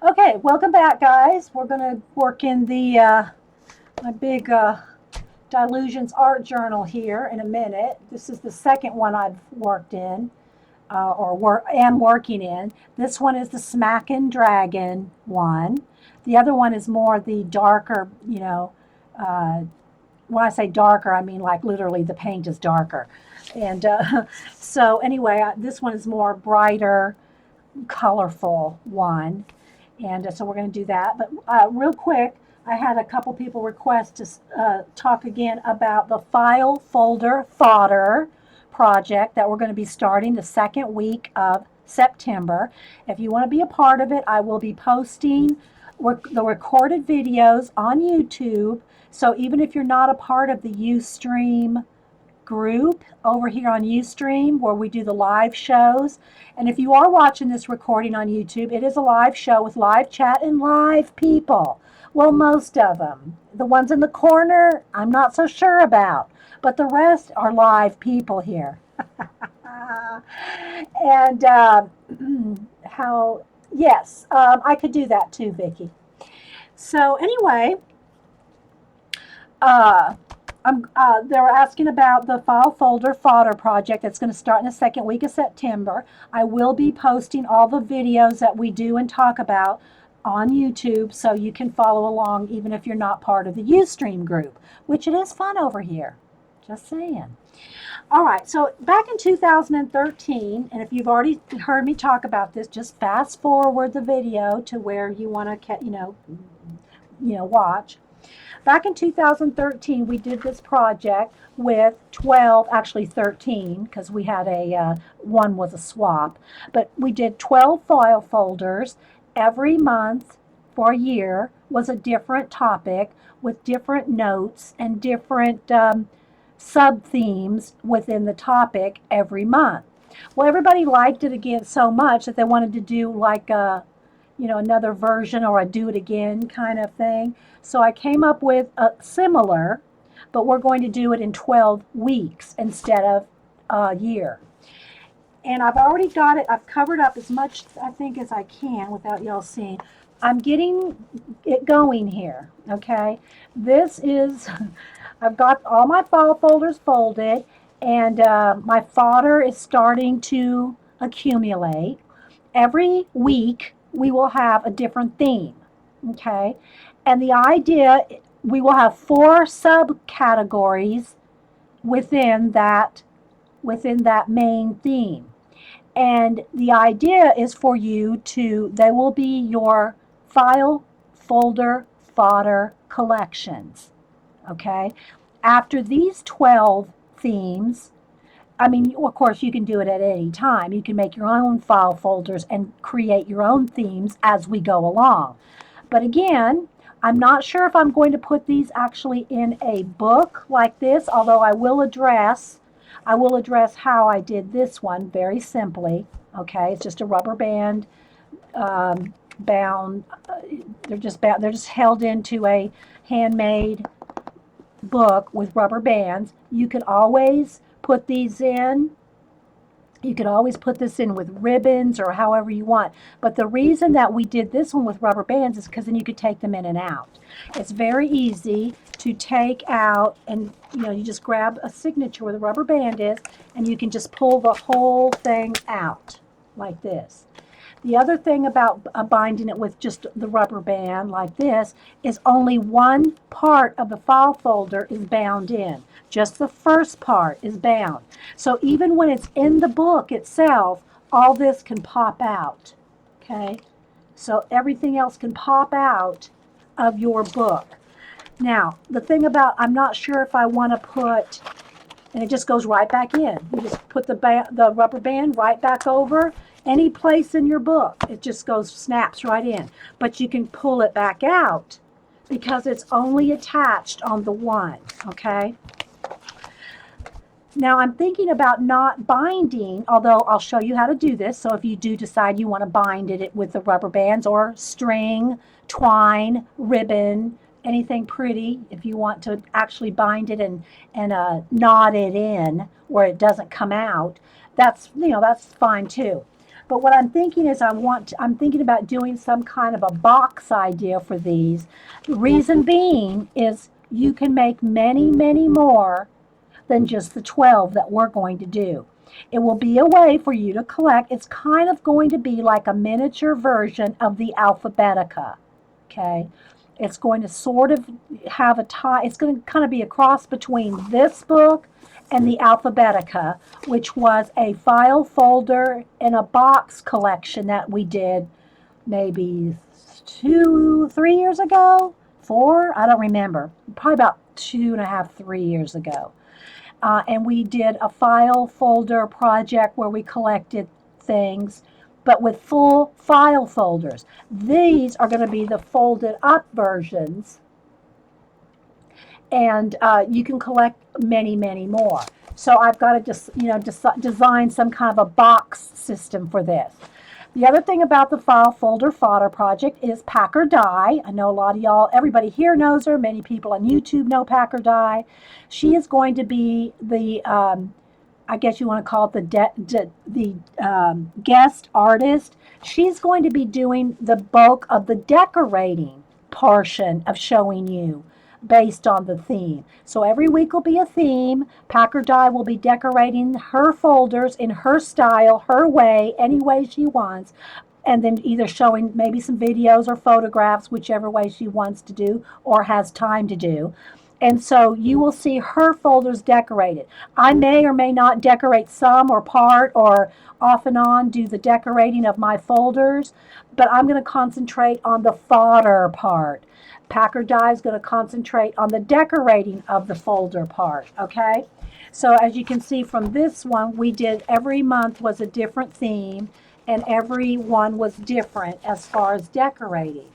Okay, welcome back, guys. We're going to work in the my big Dilutions art journal here in a minute. This is the second one I've worked in, am working in. This one is the Smackin' Dragon one. The other one is more the darker, uh, when I say darker, I mean like literally the paint is darker. And so anyway, this one is more brighter, colorful one. And so we're going to do that. But real quick, I had a couple people request to talk again about the File Folder Fodder project that we're going to be starting the second week of September. If you want to be a part of it, I will be posting the recorded videos on YouTube. So even if you're not a part of the Ustream group over here on Ustream where we do the live shows. And if you are watching this recording on YouTube, it is a live show with live chat and live people. Well, most of them. The ones in the corner, I'm not so sure about, but the rest are live people here. And I could do that too, Vicki. So anyway, they were asking about the File Folder Fodder project that's going to start in the second week of September. I will be posting all the videos that we do and talk about on YouTube so you can follow along even if you're not part of the Ustream group, which it is fun over here. Just saying. All right, so back in 2013, and if you've already heard me talk about this, just fast forward the video to where you want to, watch. Back in 2013, we did this project with 12, actually 13, because we had one was a swap, but we did 12 file folders. Every month for a year was a different topic with different notes and different sub-themes within the topic every month. Well, everybody liked it again so much that they wanted to do like another version or a do it again kind of thing. So I came up with a similar, but we're going to do it in 12 weeks instead of a year. And I've already got it, I've covered up as much, I think, as I can without y'all seeing. I'm getting it going here, okay? This is, I've got all my file folders folded, and my fodder is starting to accumulate. Every week, we will have a different theme, okay? And the idea, we will have 4 subcategories within that main theme. And the idea is for you they will be your file folder fodder collections, okay? After these 12 themes, I mean, of course, you can do it at any time. You can make your own file folders and create your own themes as we go along. But again, I'm not sure if I'm going to put these actually in a book like this, although I will address how I did this one very simply. Okay, it's just a rubber band bound. They're just held into a handmade book with rubber bands. You can always put these in. You could always put this in with ribbons or however you want. But the reason that we did this one with rubber bands is because then you could take them in and out. It's very easy to take out, and you just grab a signature where the rubber band is, and you can just pull the whole thing out like this. The other thing about binding it with just the rubber band like this is only one part of the file folder is bound in. Just the first part is bound. So even when it's in the book itself, all this can pop out. Okay? So everything else can pop out of your book. Now, the thing about, I'm not sure if I want to put, and it just goes right back in. You just put the rubber band right back over any place in your book. It just snaps right in. But you can pull it back out because it's only attached on the one, okay? Now I'm thinking about not binding, although I'll show you how to do this. So if you do decide you want to bind it with the rubber bands or string, twine, ribbon, anything pretty, if you want to actually bind it and knot it in where it doesn't come out, that's fine too. But what I'm thinking is I'm thinking about doing some kind of a box idea for these. The reason being is you can make many, many more than just the 12 that we're going to do. It will be a way for you to collect. It's kind of going to be like a miniature version of the Alphabetica. Okay. It's going to sort of have a tie. It's going to kind of be a cross between this book and the Alphabetica, which was a file folder in a box collection that we did maybe 3 years ago, four, I don't remember, probably about 2.5, 3 years ago. And we did a file folder project where we collected things, but with full file folders. These are going to be the folded up versions, and you can collect many, many more. So I've got to just, design some kind of a box system for this. The other thing about the File Folder Fodder project is Packer Dye. I know a lot of y'all, everybody here knows her. Many people on YouTube know Packer Dye. She is going to be the, I guess you want to call it the guest artist. She's going to be doing the bulk of the decorating portion of showing you based on the theme. So every week will be a theme. Packer Dye will be decorating her folders in her style, her way, any way she wants, and then either showing maybe some videos or photographs, whichever way she wants to do or has time to do. And so you will see her folders decorated. I may or may not decorate some or part or off and on do the decorating of my folders, but I'm going to concentrate on the fodder part. Packer Dye is going to concentrate on the decorating of the folder part, okay? So as you can see from this one, we did every month was a different theme, and every one was different as far as decorating.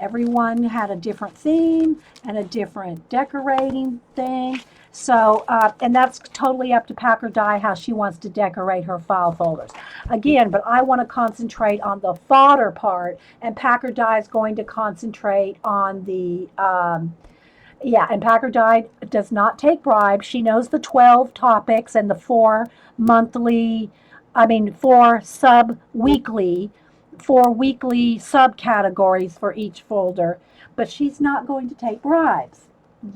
Everyone had a different theme and a different decorating thing. So, and that's totally up to Packer Dye how she wants to decorate her file folders. Again, but I want to concentrate on the fodder part, and Packer Dye is going to concentrate on the, and Packer Dye does not take bribes. She knows the 12 topics and the 4 weekly subcategories for each folder, but she's not going to take bribes.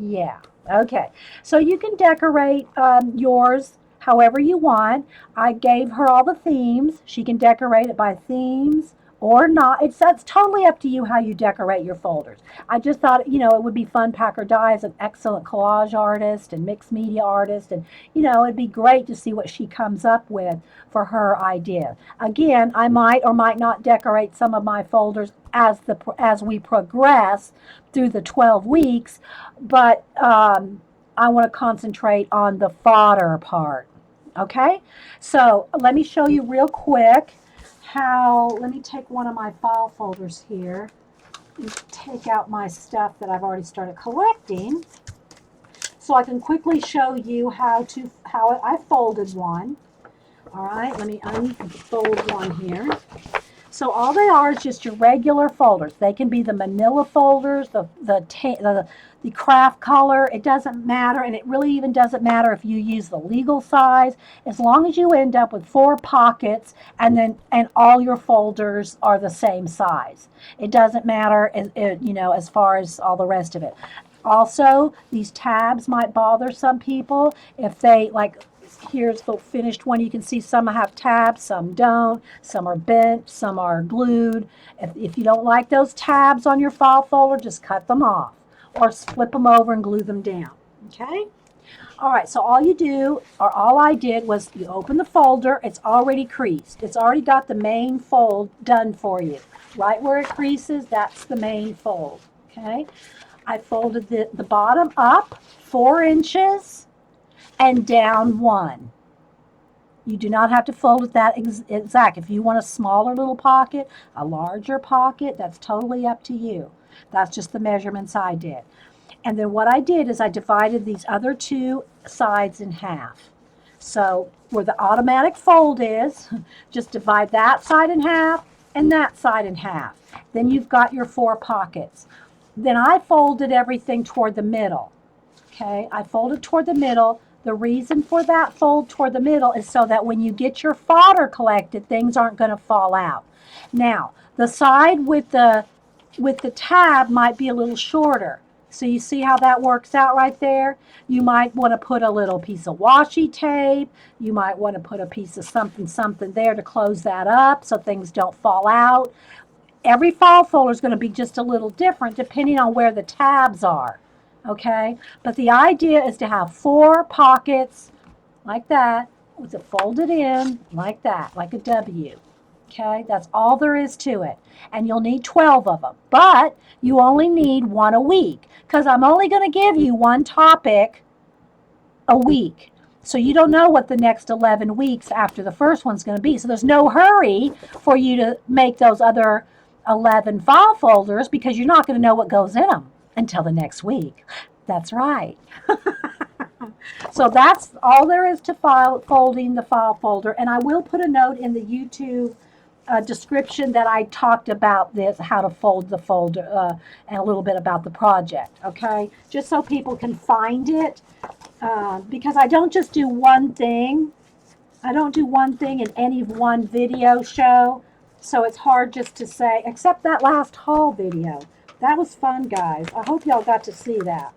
Yeah. Okay. So you can decorate yours however you want. I gave her all the themes. She can decorate it by themes or not. That's totally up to you how you decorate your folders. I just thought, it would be fun. Packer Dye is an excellent collage artist and mixed media artist, and, it'd be great to see what she comes up with for her idea. Again, I might or might not decorate some of my folders as we progress through the 12 weeks, but I want to concentrate on the fodder part. Okay, so let me show you real quick let me take one of my file folders here and take out my stuff that I've already started collecting, so I can quickly show you how I folded one. All right, let me unfold one here. So all they are is just your regular folders. They can be the manila folders, the craft color. It doesn't matter, and it really even doesn't matter if you use the legal size, as long as you end up with 4 pockets and all your folders are the same size. It doesn't matter, as far as all the rest of it. Also, these tabs might bother some people if they here's the finished one. You can see some have tabs, some don't, some are bent, some are glued. If you don't like those tabs on your file folder, just cut them off or flip them over and glue them down. Okay? All right, so all I did was you open the folder. It's already creased. It's already got the main fold done for you. Right where it creases, that's the main fold. Okay? I folded the bottom up 4 inches and down 1. You do not have to fold it that exact. If you want a smaller little pocket, a larger pocket, that's totally up to you. That's just the measurements I did. And then what I did is I divided these other 2 sides in half. So where the automatic fold is, just divide that side in half and that side in half. Then you've got your 4 pockets. Then I folded everything toward the middle. Okay, I folded toward the middle. The reason for that fold toward the middle is so that when you get your fodder collected, things aren't going to fall out. Now, the side with the tab might be a little shorter. So you see how that works out right there? You might want to put a little piece of washi tape. You might want to put a piece of something there to close that up so things don't fall out. Every file folder is going to be just a little different depending on where the tabs are. Okay? But the idea is to have 4 pockets like that with it folded in like that, like a W. Okay, that's all there is to it. And you'll need 12 of them. But you only need 1 a week because I'm only going to give you 1 topic a week. So you don't know what the next 11 weeks after the first one's going to be. So there's no hurry for you to make those other 11 file folders because you're not going to know what goes in them until the next week. That's right. So that's all there is to folding the file folder. And I will put a note in the YouTube description that I talked about this, how to fold the folder, and a little bit about the project, okay? Just so people can find it, because I don't just do one thing. I don't do one thing in any one video show, so it's hard just to say, except that last haul video. That was fun, guys. I hope y'all got to see that.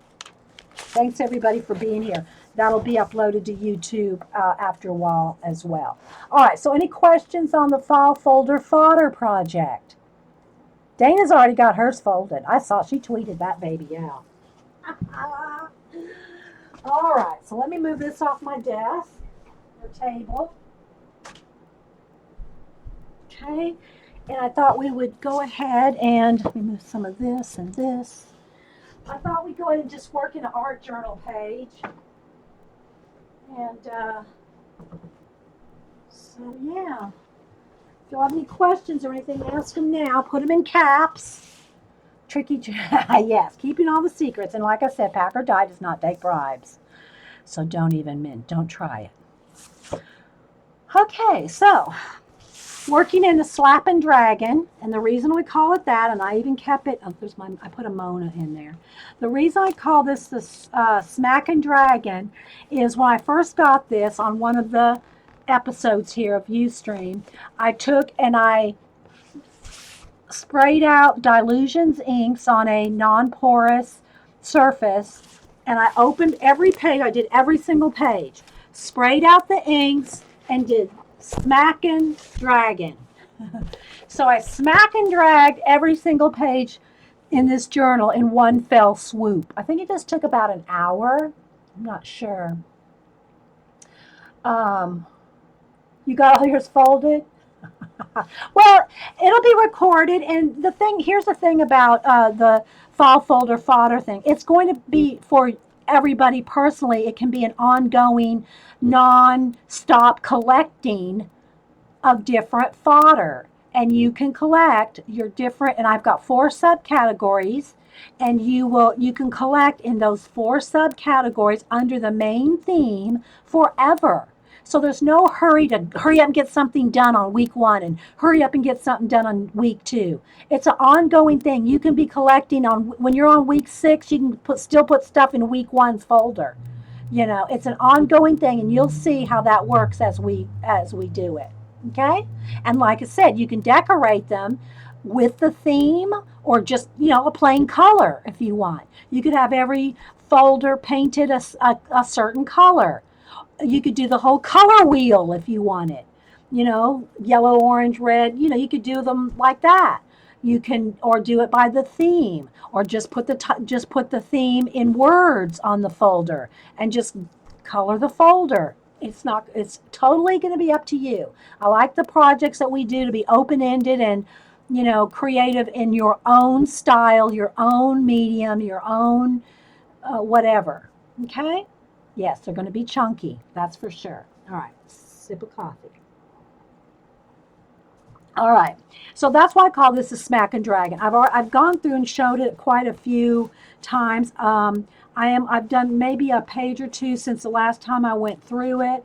Thanks, everybody, for being here. That'll be uploaded to YouTube after a while as well. All right, so any questions on the File Folder Fodder project? Dana's already got hers folded. I saw she tweeted that baby out. All right, so let me move this off my desk or table. Okay, and I thought we would go ahead and remove some of this and this. I thought we'd go ahead and just work in an art journal page. And so, yeah. If you have any questions or anything, ask them now. Put them in caps. Tricky. Yes, keeping all the secrets. And like I said, Pack or Die does not take bribes. So don't try it. Okay, so working in the Slap and Dragon, and the reason we call it that, and I even kept it, I put a Mona in there. The reason I call this the Smack and Dragon is when I first got this on one of the episodes here of Ustream, I took and I sprayed out Dilutions inks on a non-porous surface, and I opened every page. I did every single page, sprayed out the inks, and did smack and dragon. So I smack and dragged every single page in this journal in one fell swoop. I think it just took about an hour. I'm not sure. You got all yours folded? Well, it'll be recorded, and here's the thing about the File Folder Fodder thing. It's going to be for everybody personally. It can be an ongoing, non-stop collecting of different fodder, and you can collect your different, and I've got 4 subcategories, and you can collect in those 4 subcategories under the main theme forever. So there's no hurry up and get something done on week 1 and hurry up and get something done on week 2. It's an ongoing thing. You can be collecting when you're on week 6, you can still put stuff in week 1's folder. You know, it's an ongoing thing, and you'll see how that works as we do it. Okay? And like I said, you can decorate them with the theme or just, a plain color if you want. You could have every folder painted a certain color. You could do the whole color wheel if you wanted. Yellow, orange, red, you could do them like that. You can, or do it by the theme, or just put the theme in words on the folder and just color the folder. It's totally going to be up to you. I like the projects that we do to be open-ended and, creative in your own style, your own medium, your own whatever. Okay? Yes, they're going to be chunky. That's for sure. All right. Sip of coffee. All right. So that's why I call this a Smack and Dragon. I've gone through and showed it quite a few times. I've done maybe a page or 2 since the last time I went through it.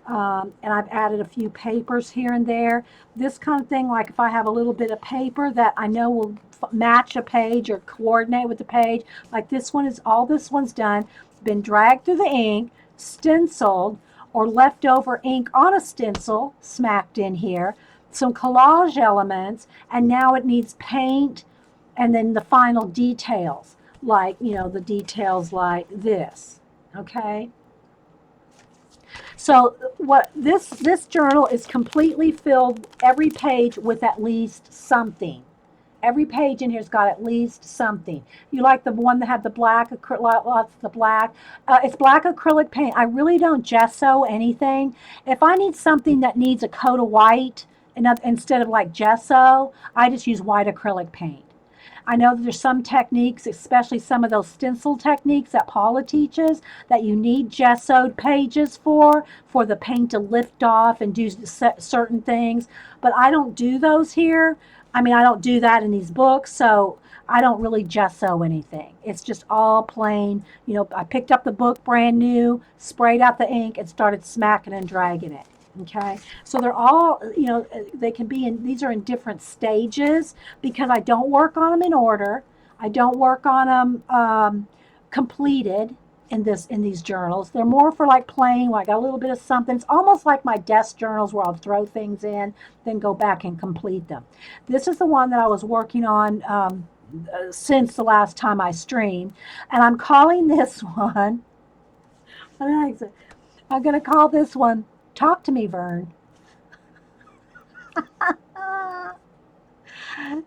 And I've added a few papers here and there. This kind of thing, like if I have a little bit of paper that I know will match a page or coordinate with the page, like this one's done, been dragged through the ink, stenciled or leftover ink on a stencil smacked in here, some collage elements, and now it needs paint and then the final details, like, the details like this, okay? So what this journal is completely filled, every page, with at least something. Every page in here's got at least something. You like the one that had the black, lots of the black. It's black acrylic paint. I really don't gesso anything. If I need something that needs a coat of white instead of like gesso, I just use white acrylic paint. I know that there's some techniques, especially some of those stencil techniques that Paula teaches, that you need gessoed pages for the paint to lift off and do certain things. But I don't do those here. I mean, I don't do that in these books, so I don't really gesso anything. It's just all plain. I picked up the book brand new, sprayed out the ink, and started smacking and dragging it. Okay, so they're all, they can be these are in different stages because I don't work on them in order. I don't work on them completed in these journals. They're more for like playing, like a little bit of something. It's almost like my desk journals where I'll throw things in, then go back and complete them. This is the one that I was working on since the last time I streamed, and I'm calling this one, I'm going to call this one Talk to Me, Vern.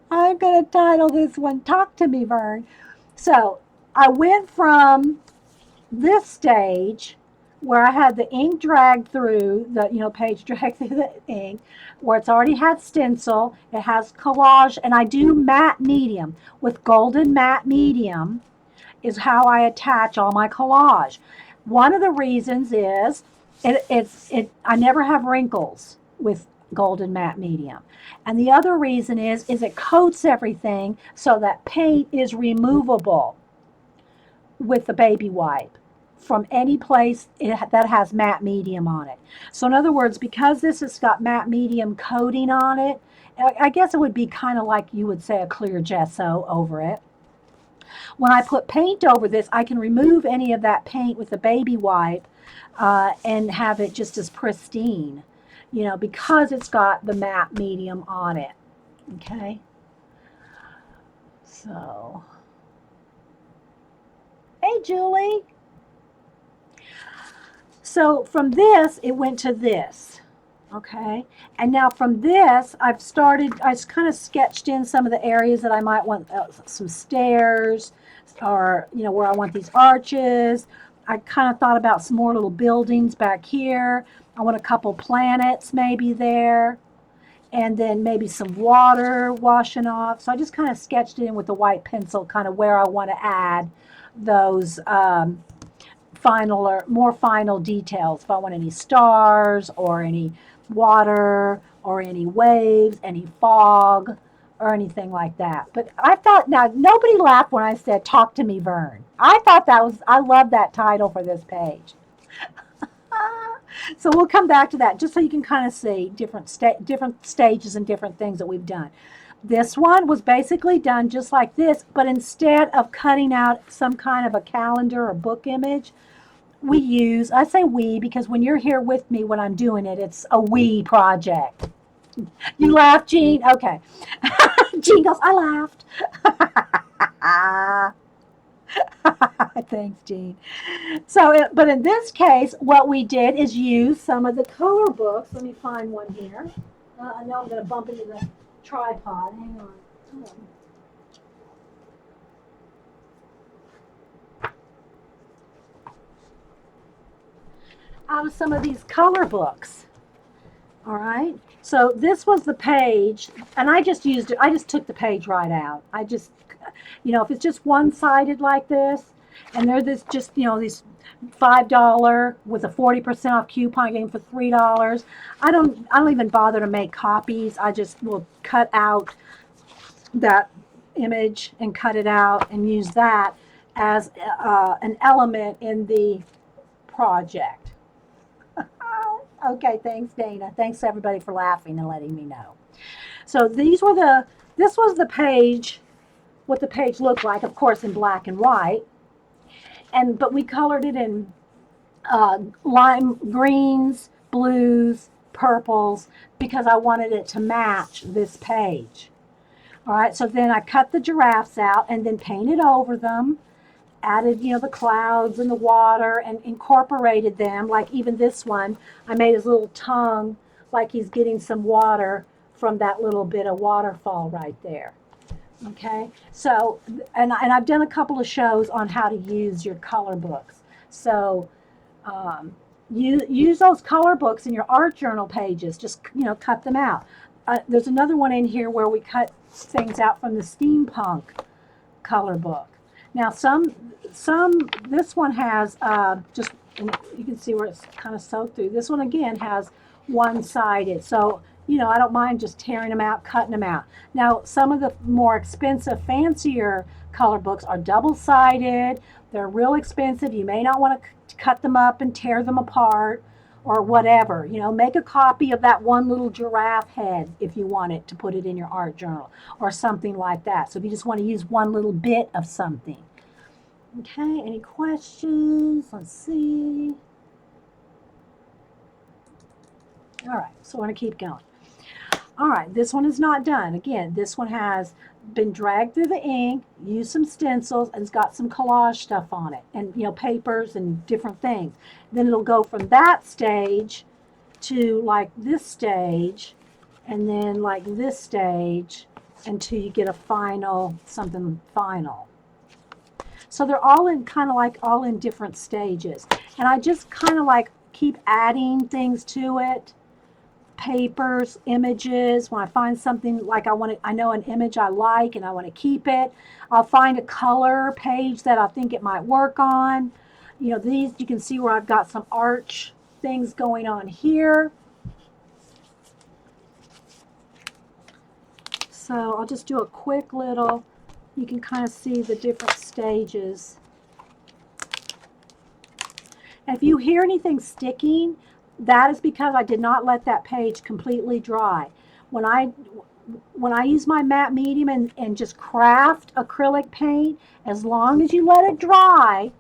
I'm going to title this one Talk to Me, Vern. So I went from this stage where I had the ink dragged through, the page dragged through the ink, where it's already had stencil, it has collage, and I do matte medium. With golden matte medium is how I attach all my collage. One of the reasons is I never have wrinkles with golden matte medium. And the other reason is it coats everything so that paint is removable with the baby wipe from any place that has matte medium on it. So in other words, because this has got matte medium coating on it, I guess it would be kind of like you would say a clear gesso over it. When I put paint over this, I can remove any of that paint with the baby wipe and have it just as pristine, because it's got the matte medium on it. Okay. So, hey, Julie. So from this, it went to this. Okay. And now from this, I kind of sketched in some of the areas that I might want some stairs or, where I want these arches. I kind of thought about some more little buildings back here. I want a couple planets maybe there. And then maybe some water washing off. So I just kind of sketched it in with the white pencil, kind of where I want to add those final or more final details. If I want any stars or any water or any waves, any fog or anything like that. But I thought, now nobody laughed when I said Talk to Me, Vern. I thought I love that title for this page. So we'll come back to that just so you can kind of see different stages and different things that we've done. This one was basically done just like this, but instead of cutting out some kind of a calendar or book image, I say we because when you're here with me when I'm doing it, it's a we project. You laugh, Jean? Okay. Jean goes, I laughed. Thanks, Jean. So, but in this case, what we did is use some of the color books. Let me find one here. I know I'm going to bump into the tripod. Hang on. Out of some of these color books. All right. So this was the page, and I just took the page right out. If it's just one-sided like this, and they're these $5 with a 40% off coupon game for $3. I don't even bother to make copies. I just will cut out that image and cut it out and use that as an element in the project. Okay, thanks, Dana. Thanks everybody for laughing and letting me know. So this was the page, what the page looked like, of course, in black and white. But we colored it in lime greens, blues, purples, because I wanted it to match this page. All right, so then I cut the giraffes out and then painted over them, added, the clouds and the water and incorporated them. Like even this one, I made his little tongue like he's getting some water from that little bit of waterfall right there. Okay, so, and I've done a couple of shows on how to use your color books. So, you use those color books in your art journal pages. Just, cut them out. There's another one in here where we cut things out from the steampunk color book. Now, this one has just, and you can see where it's kind of soaked through. This one again has one-sided. So, I don't mind just tearing them out, cutting them out. Now, some of the more expensive, fancier color books are double-sided. They're real expensive. You may not want to cut them up and tear them apart or whatever. Make a copy of that one little giraffe head if you want it to put it in your art journal or something like that. So if you just want to use one little bit of something. Okay, any questions? Let's see. All right, so I want to keep going. All right, this one is not done. Again, this one has been dragged through the ink, used some stencils, and it's got some collage stuff on it, and papers and different things. Then it'll go from that stage to like this stage, and then like this stage, until you get a final, something final. So they're all in all in different stages. And I just kind of like keep adding things to it. Papers, images. When I find something like I know an image I like and I want to keep it, I'll find a color page that I think it might work on. These, you can see where I've got some arch things going on here. So I'll just do a quick little, you can kind of see the different stages. And if you hear anything sticking, that is because I did not let that page completely dry. When I use my matte medium and just craft acrylic paint, as long as you let it dry,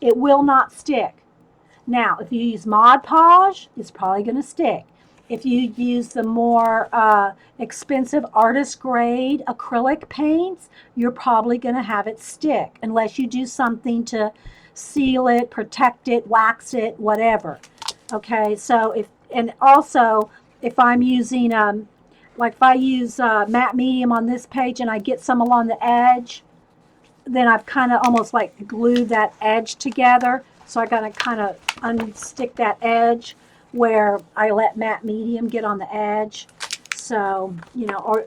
it will not stick. Now, if you use Mod Podge, it's probably going to stick. If you use the more expensive artist grade acrylic paints, you're probably going to have it stick unless you do something to seal it, protect it, wax it, whatever. Okay, so if I'm using, like if I use matte medium on this page and I get some along the edge, then I've kind of almost like glued that edge together. So I gotta kind of unstick that edge where I let matte medium get on the edge. So,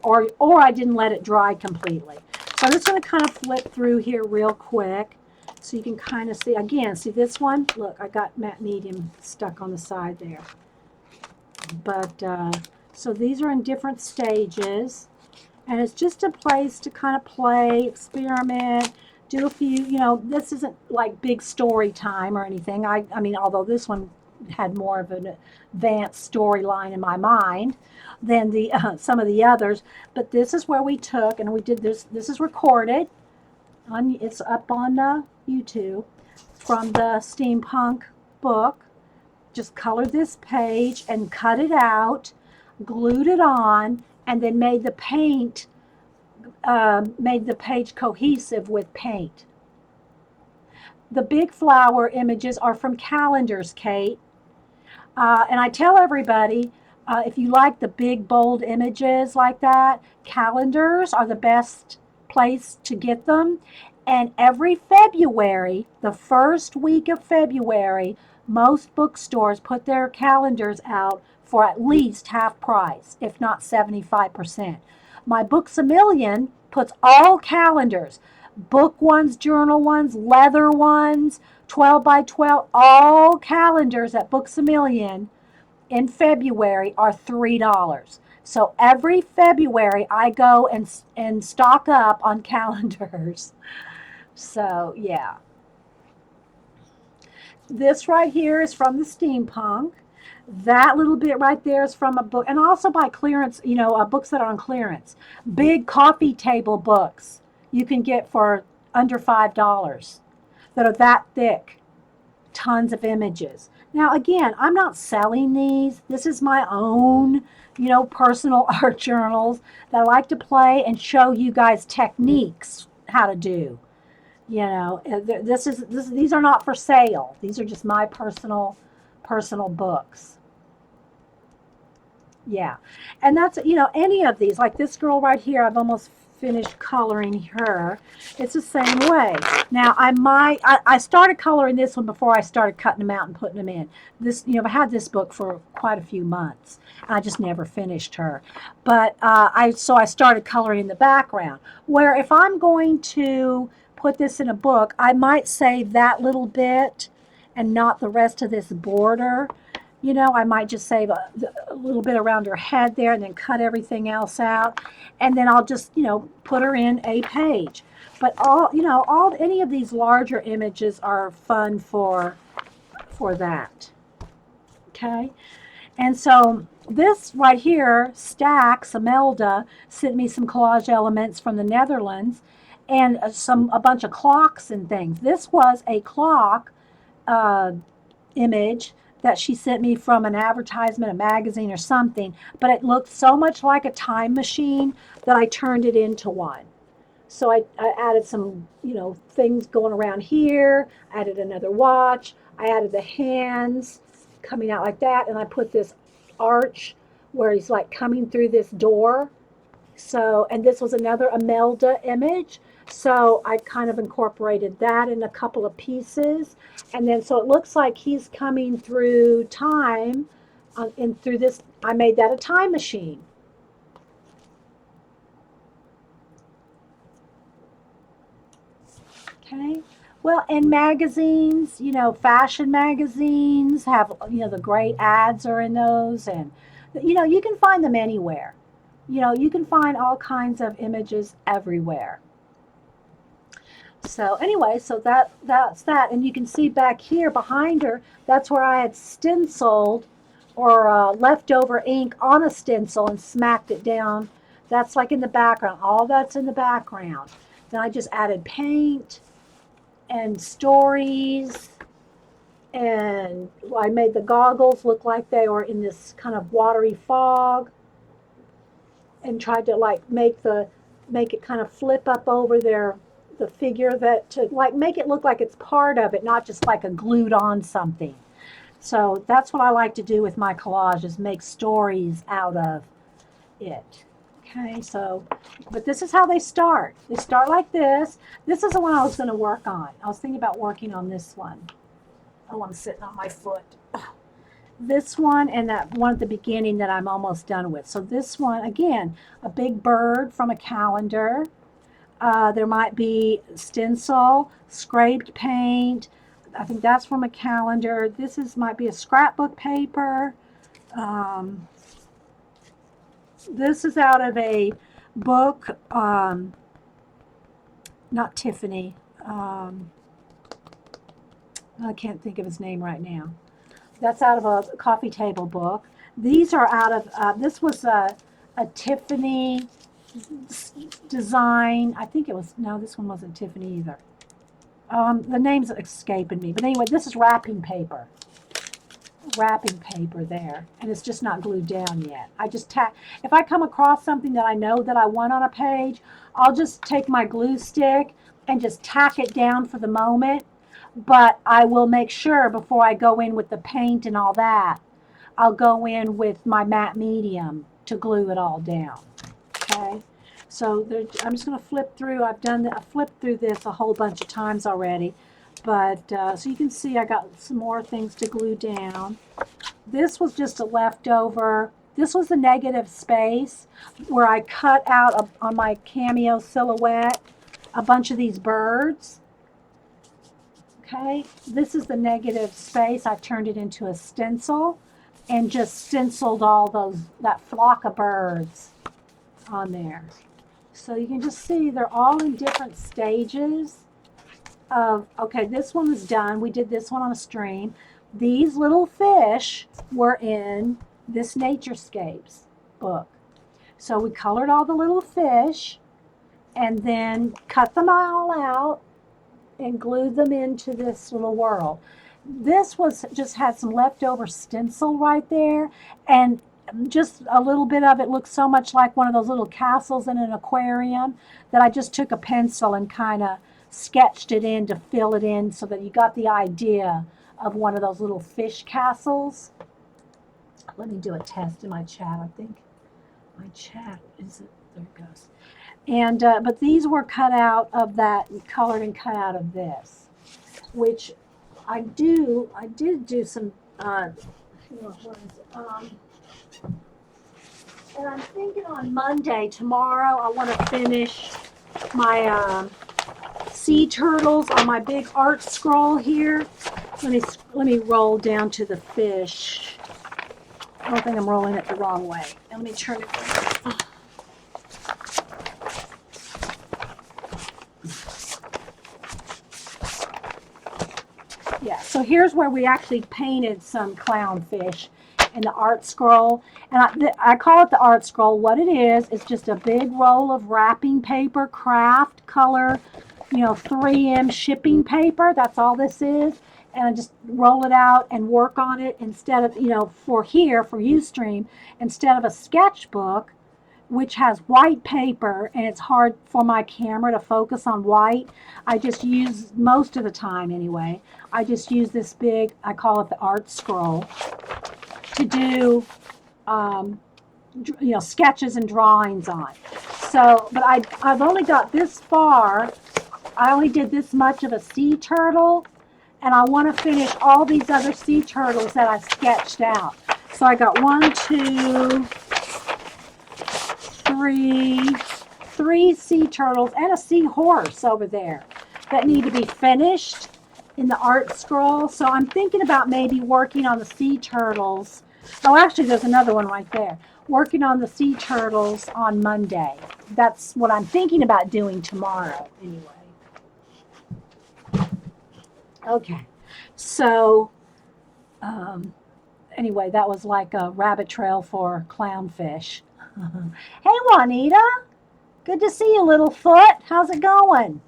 or I didn't let it dry completely. So I'm just gonna kind of flip through here real quick. So you can kind of see, again, see this one? Look, I got matte medium stuck on the side there. But, so these are in different stages. And it's just a place to kind of play, experiment, do a few, this isn't like big story time or anything. I mean, although this one had more of an advanced storyline in my mind than the some of the others. But this is where we took, and we did this. This is recorded. It's up on YouTube from the steampunk book. Just colored this page and cut it out, glued it on, and then made the page cohesive with paint. The big flower images are from calendars, Kate. And I tell everybody, if you like the big, bold images like that, calendars are the best place to get them. And every February, the first week of February, most bookstores put their calendars out for at least half price, if not 75%. My Books A Million puts all calendars, book ones, journal ones, leather ones, 12 by 12, all calendars at Books A Million in February are $3. So every February I go and stock up on calendars. So yeah. This right here is from the steampunk. That little bit right there is from a book, and also by clearance, books that are on clearance. Big coffee table books you can get for under $5 that are that thick. tons of images. Now, again, I'm not selling these. This is my own, personal art journals that I like to play and show you guys techniques how to do. These are not for sale. These are just my personal books. Yeah. And that's, any of these, like this girl right here, I've almost finished coloring her. It's the same way. Now, I started coloring this one before I started cutting them out and putting them in. This, I had this book for quite a few months. I just never finished her. But I started coloring in the background, where if I'm going to put this in a book, I might save that little bit and not the rest of this border. I might just save a little bit around her head there and then cut everything else out. And then I'll just, put her in a page. But any of these larger images are fun for that. Okay. And so this right here, Stacks, Imelda, sent me some collage elements from the Netherlands and a bunch of clocks and things. This was a clock image that she sent me from an advertisement, a magazine or something, but it looked so much like a time machine that I turned it into one. So I added some, things going around here, I added another watch, I added the hands coming out like that, and I put this arch where he's like coming through this door. So, and this was another Imelda image. So I kind of incorporated that in a couple of pieces. And then so it looks like he's coming through time and through this. I made that a time machine. Okay. Well, and magazines, fashion magazines have, the great ads are in those. And, you can find them anywhere. You can find all kinds of images everywhere. So anyway, so that's that. And you can see back here behind her, that's where I had stenciled or leftover ink on a stencil and smacked it down. That's like in the background. All that's in the background. Then I just added paint and stories. And I made the goggles look like they were in this kind of watery fog. And tried to make it kind of flip up over the figure, that to make it look like it's part of it, not just like a glued on something. So that's what I like to do with my collages, make stories out of it. Okay, so, but this is how they start. They start like this. This is the one I was going to work on. I was thinking about working on this one. Oh, I'm sitting on my foot. This one and that one at the beginning that I'm almost done with. So this one, again, a big bird from a calendar. There might be stencil, scraped paint. I think that's from a calendar. Might be a scrapbook paper. This is out of a book, not Tiffany. I can't think of his name right now. That's out of a coffee table book. These are out of, this was a Tiffany design. I think it was, no, this one wasn't Tiffany either. The name's escaping me. But anyway, this is wrapping paper. Wrapping paper there. And it's just not glued down yet. I just if I come across something that I know that I want on a page, I'll just take my glue stick and just tack it down for the moment. But I will make sure before I go in with the paint and all that, I'll go in with my matte medium to glue it all down. Okay, so I'm just going to flip through. I flipped through this a whole bunch of times already. But so you can see I got some more things to glue down. This was just a leftover. This was the negative space where I cut out on my cameo silhouette a bunch of these birds. Okay, this is the negative space. I turned it into a stencil and just stenciled that flock of birds on there. So you can just see they're all in different stages of, okay, this one is done. We did this one on a stream. These little fish were in this Naturescapes book. So we colored all the little fish and then cut them all out and glued them into this little world. this was just had some leftover stencil right there, and just a little bit of it looks so much like one of those little castles in an aquarium that I just took a pencil and kind of sketched it in to fill it in so that you got the idea of one of those little fish castles. Let me do a test in my chat. I think my chat is it. There it goes. And but these were cut out of that, colored and cut out of this, which I did do some. What is it? And I'm thinking on Monday, tomorrow, I want to finish my sea turtles on my big art scroll here. Let me roll down to the fish. I don't think I'm rolling it the wrong way. Let me turn it around. Yeah, so here's where we actually painted some clownfish in the art scroll. And I call it the art scroll. What it is just a big roll of wrapping paper, craft, color, 3M shipping paper. That's all this is. And I just roll it out and work on it instead of, for Ustream, instead of a sketchbook, which has white paper and it's hard for my camera to focus on white. I just use, most of the time anyway, I just use this big, I call it the art scroll, to do, sketches and drawings on. So, but I've only got this far. I only did this much of a sea turtle, and I want to finish all these other sea turtles that I sketched out. So I got 1, 2, 3 sea turtles and a seahorse over there that need to be finished in the art scroll. So I'm thinking about maybe working on the sea turtles. Oh, actually, there's another one right there. Working on the sea turtles on Monday. That's what I'm thinking about doing tomorrow, anyway. Okay, so anyway, that was like a rabbit trail for clownfish. Hey, Juanita. Good to see you, little foot. How's it going?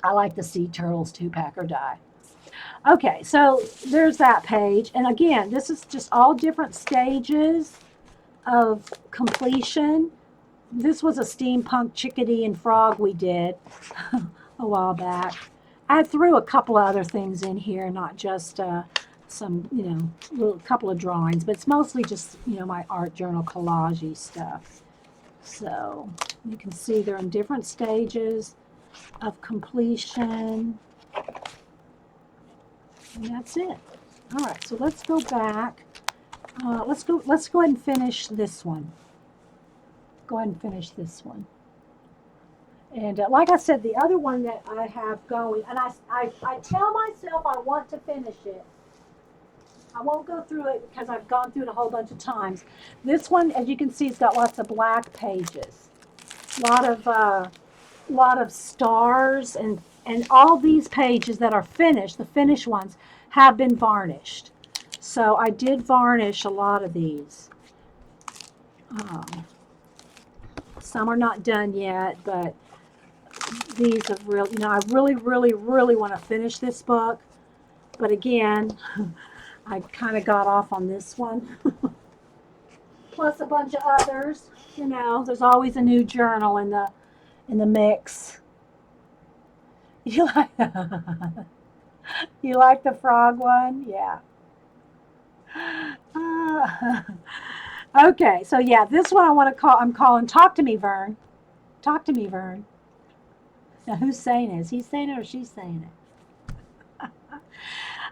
I like the sea turtles too, pack or die. Okay, so there's that page. And again, this is just all different stages of completion. This was a steampunk chickadee and frog we did a while back. I threw a couple of other things in here, not just some, little couple of drawings, but it's mostly just, my art journal collage-y stuff. So you can see they're in different stages of completion. And that's it. All right, so let's go back. Let's go ahead and finish this one. Go ahead and finish this one. And like I said, the other one that I have going, and I tell myself I want to finish it. I won't go through it because I've gone through it a whole bunch of times. This one, as you can see, has got lots of black pages. A lot of stars, and all these pages that are finished, the finished ones, have been varnished. So I did varnish a lot of these. Some are not done yet, but these have really, I really, really, really want to finish this book. But again, I kind of got off on this one. Plus a bunch of others. There's always a new journal in the mix. You like you like the frog one? Yeah. Okay, so yeah, this one I'm calling Talk to Me, Vern. Talk to me, Vern. Now, who's saying it? Is he saying it or she's saying it?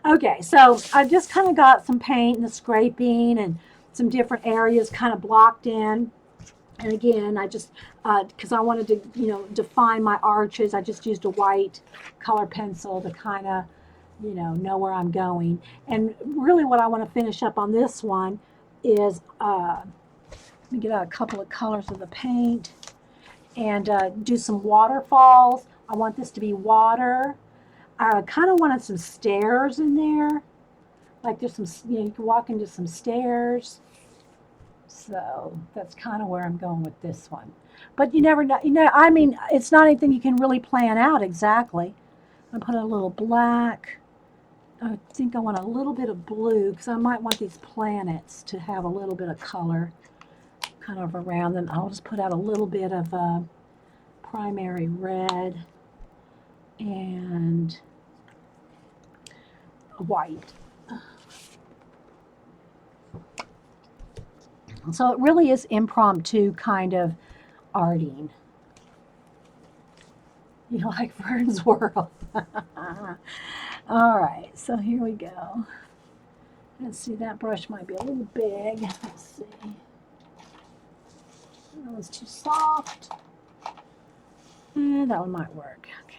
Okay, so I just kind of got some paint and the scraping and some different areas kind of blocked in. And again, I just, because I wanted to, define my arches, I just used a white color pencil to kind of, know where I'm going. And really what I want to finish up on this one is, let me get out a couple of colors of the paint and do some waterfalls. I want this to be water. I kind of wanted some stairs in there. Like there's some, you can walk into some stairs. So that's kind of where I'm going with this one. But you never know. I mean, it's not anything you can really plan out exactly. I'm put a little black. I think I want a little bit of blue because I might want these planets to have a little bit of color kind of around them. I'll just put out a little bit of primary red and white. So it really is impromptu kind of arting. You like Vern's World. All right, so here we go. Let's see, that brush might be a little big. Let's see. That one's too soft. And that one might work. Okay.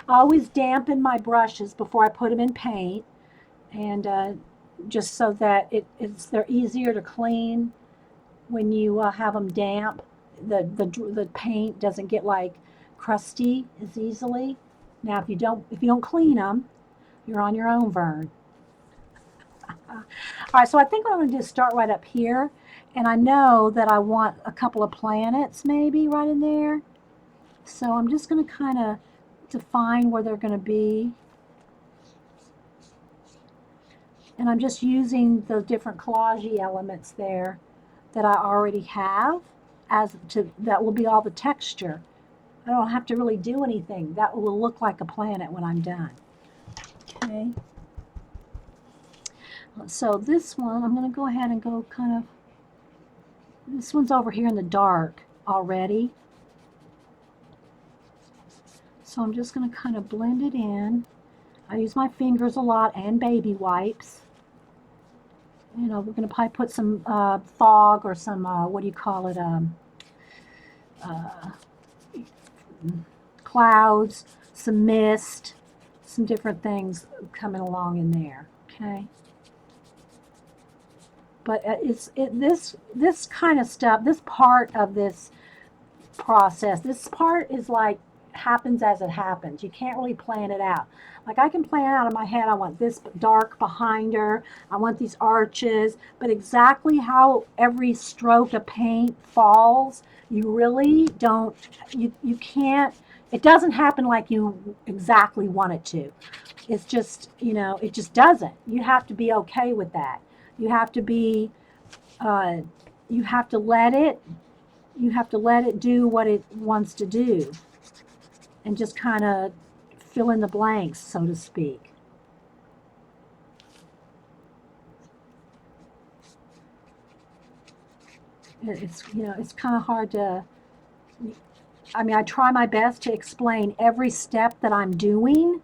I always dampen my brushes before I put them in paint, and just so that they're easier to clean when you have them damp. The paint doesn't get like crusty as easily. Now, if you don't clean them, you're on your own, Vern. All right, so I think what I'm going to do is start right up here, and I know that I want a couple of planets maybe right in there. So I'm just going to kind of define where they're going to be. And I'm just using the different collage elements there that I already have that will be all the texture. I don't have to really do anything. That will look like a planet when I'm done. Okay. So this one, I'm going to go ahead and go kind of, this one's over here in the dark already. So I'm just going to kind of blend it in. I use my fingers a lot and baby wipes. You know, we're going to probably put some fog or some, what do you call it, clouds, some mist, some different things coming along in there, okay? But this kind of stuff, this part of this process, this part is like happens as it happens. You can't really plan it out. Like I can plan out in my head, I want this dark behind her, I want these arches, but exactly how every stroke of paint falls, you really don't, you can't, it doesn't happen like you exactly want it to. It's just, it just doesn't. You have to be okay with that. You have to be, you have to let it do what it wants to do and just kind of fill in the blanks, so to speak. It's, it's kind of hard to, I mean, I try my best to explain every step that I'm doing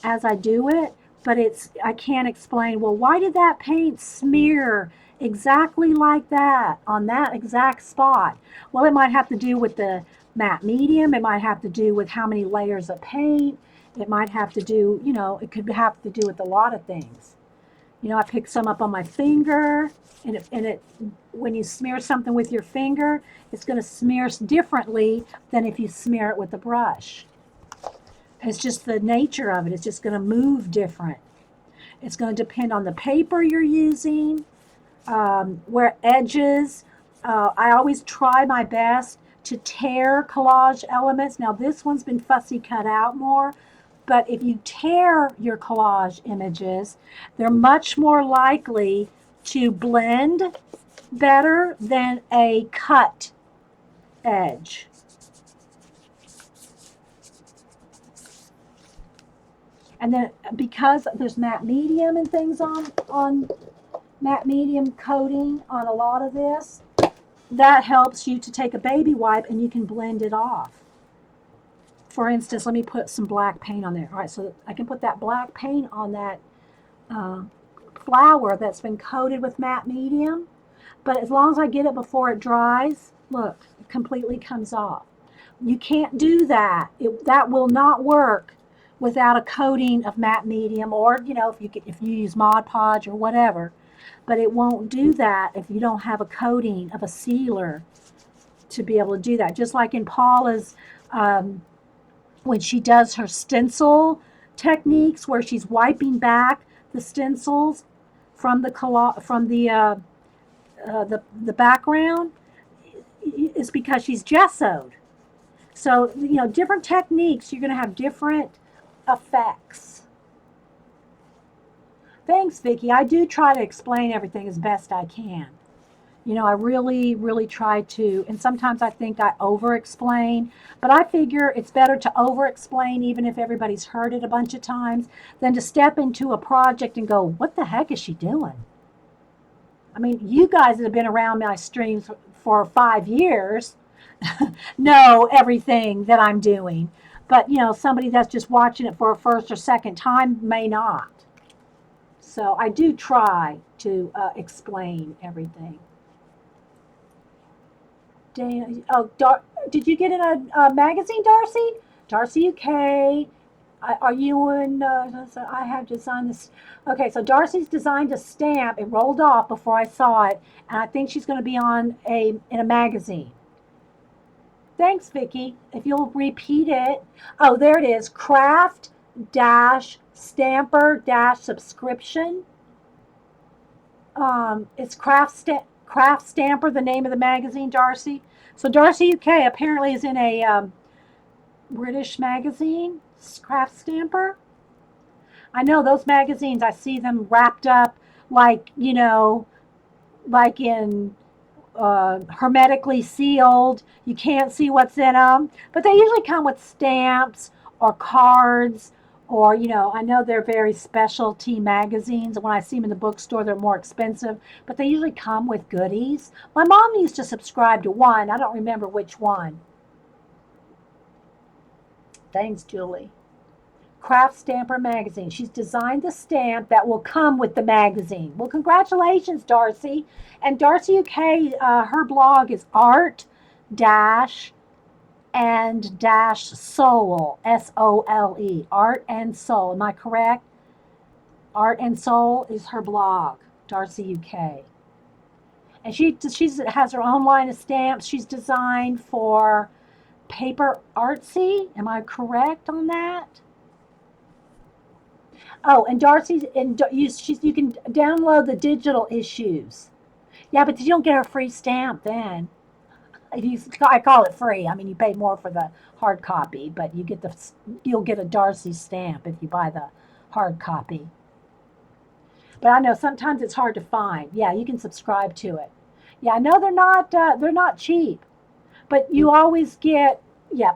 as I do it, but I can't explain, well, why did that paint smear exactly like that on that exact spot? Well, it might have to do with the matte medium. It might have to do with how many layers of paint. It might have to do, it could have to do with a lot of things. I picked some up on my finger, and when you smear something with your finger, it's going to smear differently than if you smear it with a brush. It's just the nature of it. It's just going to move different. It's going to depend on the paper you're using, where edges. I always try my best to tear collage elements. Now this one's been fussy cut out more, but if you tear your collage images, they're much more likely to blend better than a cut edge. And then because there's matte medium and things on matte medium coating on a lot of this, that helps you to take a baby wipe and you can blend it off. For instance, let me put some black paint on there. All right, so I can put that black paint on that flower that's been coated with matte medium, but as long as I get it before it dries, look, it completely comes off. You can't do that. That will not work without a coating of matte medium, or if you use Mod Podge or whatever. But it won't do that if you don't have a coating of a sealer to be able to do that. Just like in Paula's, when she does her stencil techniques, where she's wiping back the stencils from the the background is because she's gessoed. So, different techniques, you're going to have different effects. Thanks, Vicki. I do try to explain everything as best I can. I really, really try to, and sometimes I think I over explain, but I figure it's better to over explain, even if everybody's heard it a bunch of times, than to step into a project and go, what the heck is she doing? I mean, you guys that have been around my streams for 5 years know everything that I'm doing. But, somebody that's just watching it for a first or second time may not. So I do try to explain everything. Dana, did you get in a magazine, Darcy? Darcy UK. Are you in? I have designed this. Okay, so Darcy's designed a stamp. It rolled off before I saw it, and I think she's going to be in a magazine. Thanks, Vicki. If you'll repeat it. Oh, there it is. Craft dash stamper dash subscription. It's Craft Stamper, the name of the magazine, Darcy. So Darcy UK apparently is in a British magazine, Craft Stamper. I know those magazines, I see them wrapped up like, like in hermetically sealed. You can't see what's in them, but they usually come with stamps or cards. Or, I know they're very specialty magazines. When I see them in the bookstore, they're more expensive, but they usually come with goodies. My mom used to subscribe to one. I don't remember which one. Thanks, Julie. Craft Stamper magazine. She's designed the stamp that will come with the magazine. Well, congratulations, Darcy. And Darcy UK, her blog is art dash and dash soul, SOLE, art and soul. Am I correct? Art and Soul is her blog, Darcy UK. And she has her own line of stamps. She's designed for paper artsy. Am I correct on that? Oh, and Darcy's and you can download the digital issues. Yeah, but you don't get her free stamp then. I call it free. I mean, you pay more for the hard copy, but you'll get a Darcy stamp if you buy the hard copy. But I know sometimes it's hard to find. Yeah, you can subscribe to it. Yeah, I know they're not cheap, but you always get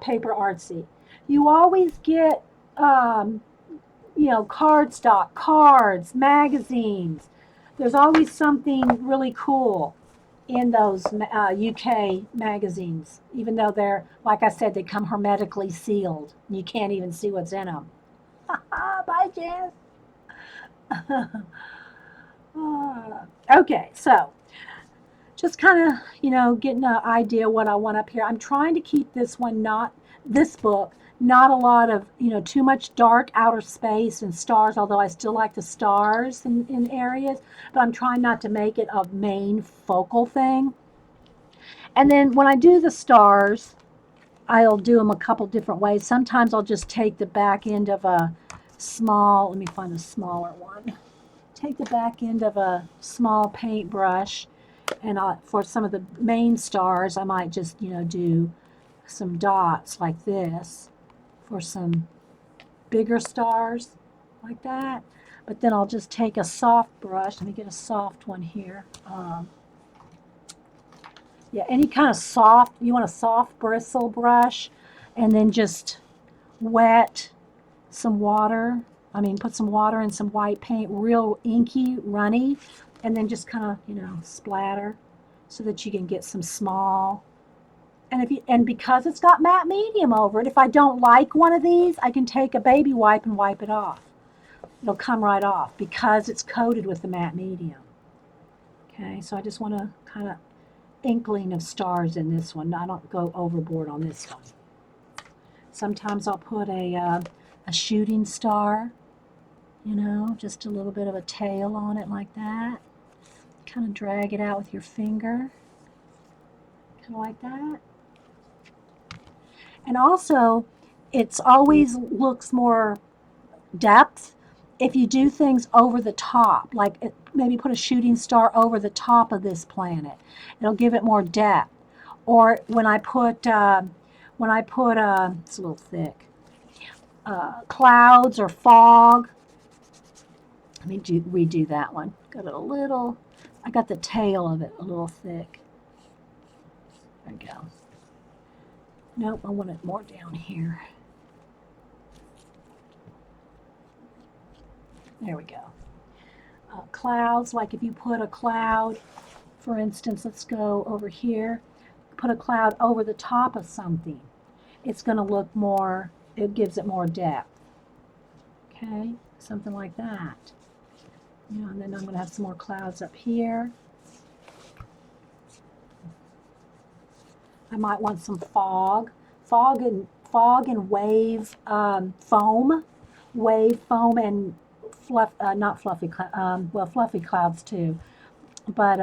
paper artsy. You always get cardstock, cards, magazines. There's always something really cool in those UK magazines, even though they're, like I said, they come hermetically sealed. You can't even see what's in them. Bye, Jess. Okay, so just kind of, getting an idea what I want up here. I'm trying to keep this book, not a lot of, too much dark outer space and stars, although I still like the stars in areas, but I'm trying not to make it a main focal thing. And then when I do the stars, I'll do them a couple different ways. Sometimes I'll just take the back end of let me find a smaller one. Take the back end of a small paintbrush, and for some of the main stars, I might just, do some dots like this for some bigger stars like that. But then I'll just take a soft brush. Let me get a soft one here. Any kind of soft, you want a soft bristle brush, and then just wet some water. Put some water and some white paint, real inky, runny, and then just kind of, splatter so that you can get some small. And because it's got matte medium over it, if I don't like one of these, I can take a baby wipe and wipe it off. It'll come right off because it's coated with the matte medium. Okay, so I just want to kind of inkling of stars in this one. I don't go overboard on this one. Sometimes I'll put a shooting star, just a little bit of a tail on it like that. Kind of drag it out with your finger, kind of like that. And also, it's always looks more depth if you do things over the top. Like maybe put a shooting star over the top of this planet. It'll give it more depth. Or when I put, it's a little thick, clouds or fog. Let me redo that one. Got it a little, I got the tail of it a little thick. There we go. Nope, I want it more down here. There we go. Clouds, like if you put a cloud, for instance, let's go over here, put a cloud over the top of something. It's going to look more, it gives it more depth. Okay, something like that. You know, and then I'm going to have some more clouds up here. I might want some fog. Fog and wave foam. Wave foam and not fluffy, well, fluffy clouds too, but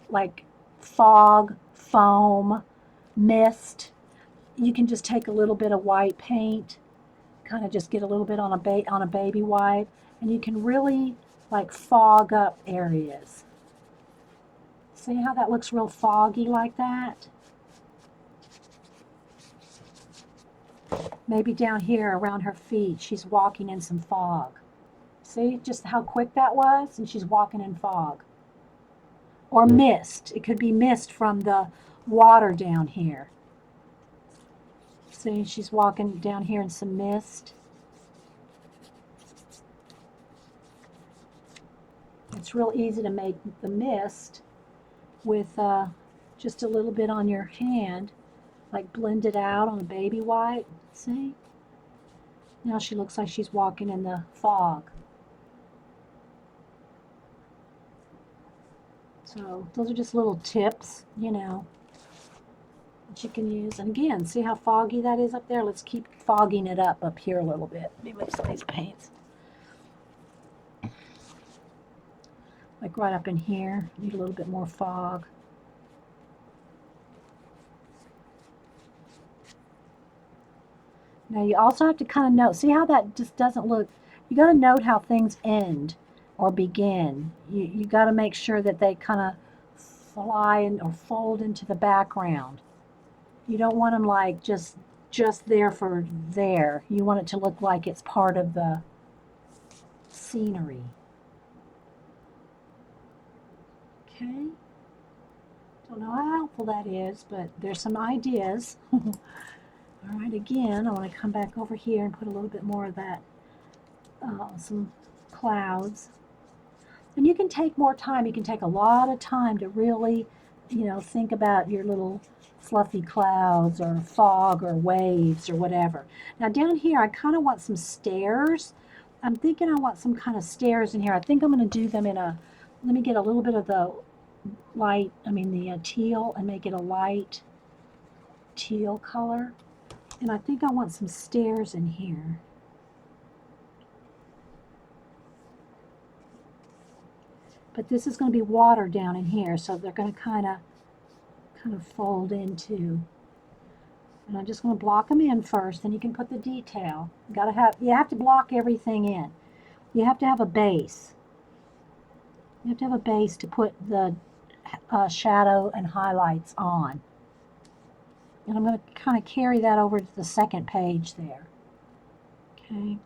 like fog, foam, mist. You can just take a little bit of white paint, kind of just get a little bit on a baby wipe, and you can really like fog up areas. See how that looks real foggy like that? Maybe down here around her feet, she's walking in some fog. See just how quick that was? And she's walking in fog. Or mist. It could be mist from the water down here. See, she's walking down here in some mist. It's real easy to make the mist with just a little bit on your hand, like blend it out on a baby wipe. See? Now she looks like she's walking in the fog. So those are just little tips, you know, that you can use. And again, see how foggy that is up there? Let's keep fogging it up here a little bit. Let me move some of these paints. Like right up in here, need a little bit more fog. Now you also have to kind of note, see how that just doesn't look, you got to note how things end or begin. You got to make sure that they kind of fly in or fold into the background. You don't want them like just there for there. You want it to look like it's part of the scenery. Okay. Don't know how helpful that is, but there's some ideas. All right, again, I want to come back over here and put a little bit more of that, some clouds. And you can take more time. You can take a lot of time to really, you know, think about your little fluffy clouds or fog or waves or whatever. Now down here, I kind of want some stairs. I'm thinking I want some kind of stairs in here. I think I'm going to do them in a, let me get a little bit of the light, the teal, and make it a light teal color. And I think I want some stairs in here. But this is going to be water down in here, so they're going to kind of fold into. And I'm just going to block them in first, then you can put the detail. You have to block everything in. You have to have a base. You have to have a base to put the shadow and highlights on. And I'm going to kind of carry that over to the second page there. Okay.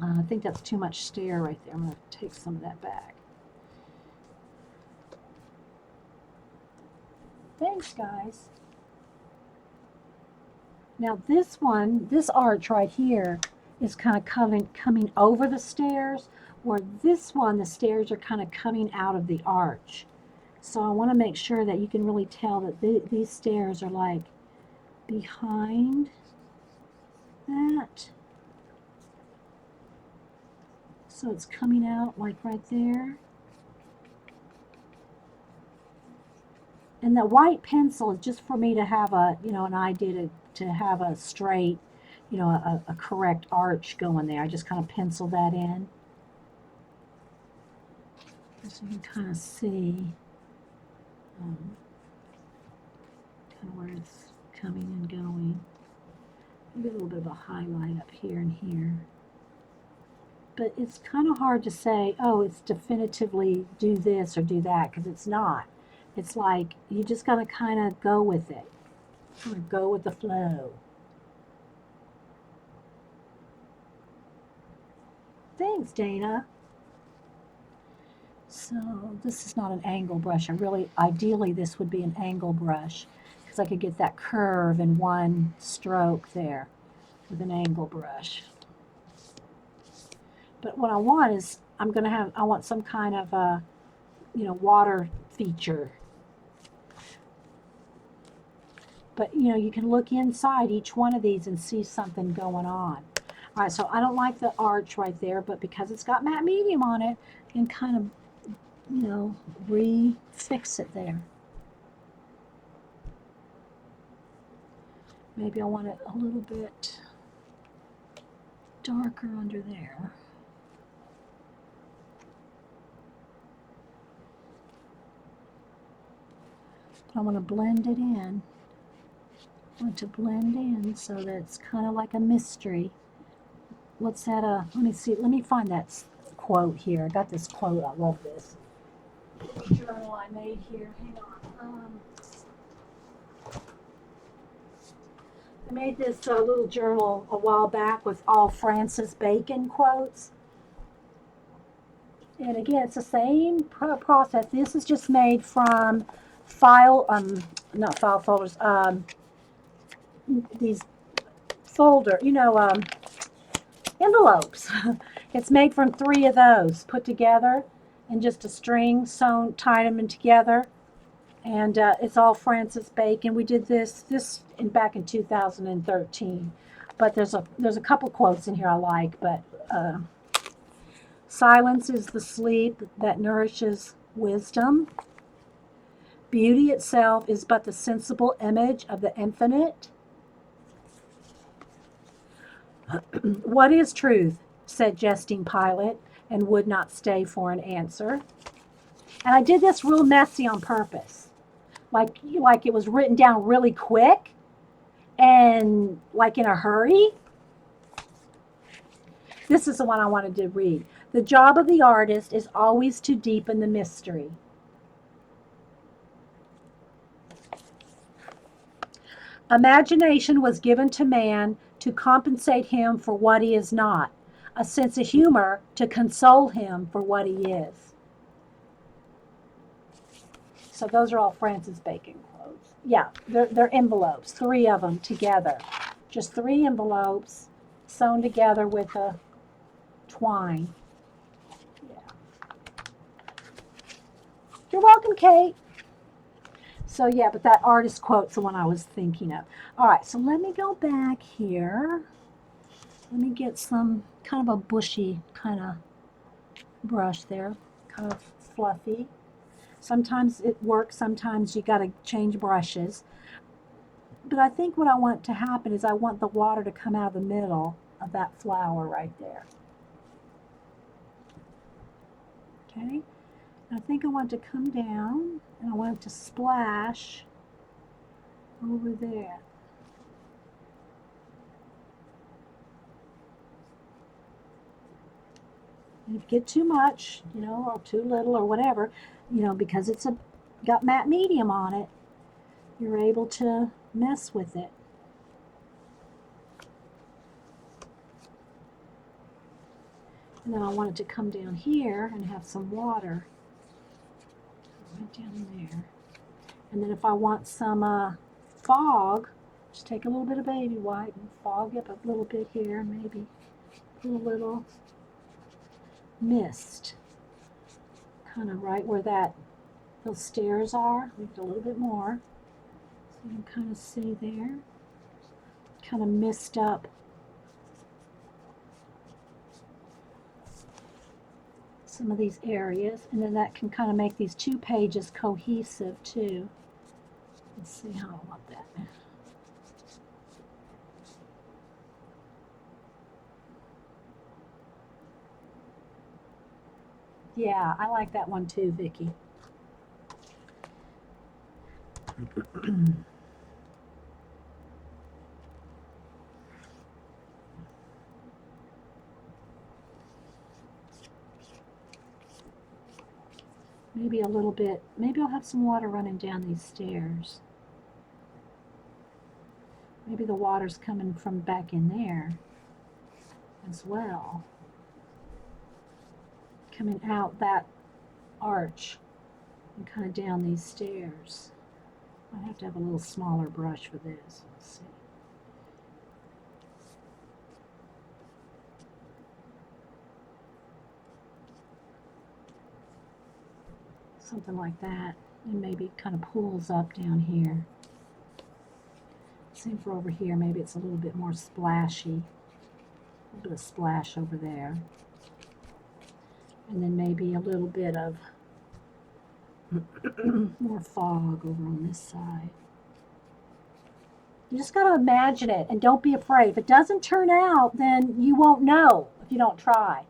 I think that's too much stair right there. I'm going to take some of that back. Thanks, guys. Now this arch right here is kind of coming over the stairs, where this one, the stairs are kind of coming out of the arch. So I want to make sure that you can really tell that these stairs are like behind that. So it's coming out like right there. And the white pencil is just for me to have an idea to have a straight, a correct arch going there. I just kind of pencil that in. So you can kind of see kind of where it's coming and going. Maybe a little bit of a highlight up here and here. But it's kind of hard to say, oh, it's definitively do this or do that, because it's not. It's like you just got to kind of go with it. Kind of go with the flow. Thanks, Dana. So this is not an angle brush. Ideally, this would be an angle brush, because I could get that curve in one stroke there with an angle brush. But what I want is, I want some kind of a, water feature. But, you can look inside each one of these and see something going on. All right, so I don't like the arch right there, but because it's got matte medium on it, I can kind of, refix it there. Maybe I want it a little bit darker under there. I want to blend it in. I want to blend in so that it's kind of like a mystery. What's that? Let me see. Let me find that quote here. I got this quote. I love this journal I made here. Hang on. I made this little journal a while back with all Francis Bacon quotes. And again, it's the same process. This is just made from not file folders, these envelopes. It's made from 3 of those put together and just a string sewn, tied them in together. And it's all Francis Bacon. We did this back in 2013. But there's a couple quotes in here I like. But silence is the sleep that nourishes wisdom. Beauty itself is but the sensible image of the infinite. What is truth? Said jesting Pilate, and would not stay for an answer. And I did this real messy on purpose. Like it was written down really quick and like in a hurry. This is the one I wanted to read. The job of the artist is always to deepen the mystery. Imagination was given to man to compensate him for what he is not, a sense of humor to console him for what he is. So those are all Francis Bacon quotes. Yeah, they're envelopes, 3 of them together. Just 3 envelopes sewn together with a twine. Yeah. You're welcome, Kate. So yeah, but that artist quote's the one I was thinking of. All right, so let me go back here. Let me get some kind of a bushy kind of brush there, kind of fluffy. Sometimes it works, sometimes you got to change brushes. But I think what I want to happen is I want the water to come out of the middle of that flower right there. Okay? I think I want to come down and I want it to splash over there. And if you get too much, or too little or whatever, because it's got matte medium on it, you're able to mess with it. And then I want it to come down here and have some water right down there. And then if I want some fog, just take a little bit of baby white and fog up a little bit here, maybe put a little mist, kind of right where those stairs are. Make it a little bit more, so you can kind of see there. Kind of mist up some of these areas, and then that can kind of make these 2 pages cohesive too. Let's see how I want that. Yeah, I like that one too, Vicky. Maybe a little bit, maybe I'll have some water running down these stairs. Maybe the water's coming from back in there as well. Coming out that arch and kind of down these stairs. I have to have a little smaller brush for this. Let's see. Something like that. And maybe it kind of pools up down here. Same for over here. Maybe it's a little bit more splashy. A little bit of splash over there. And then maybe a little bit of more fog over on this side. You just got to imagine it and don't be afraid. If it doesn't turn out, then you won't know if you don't try.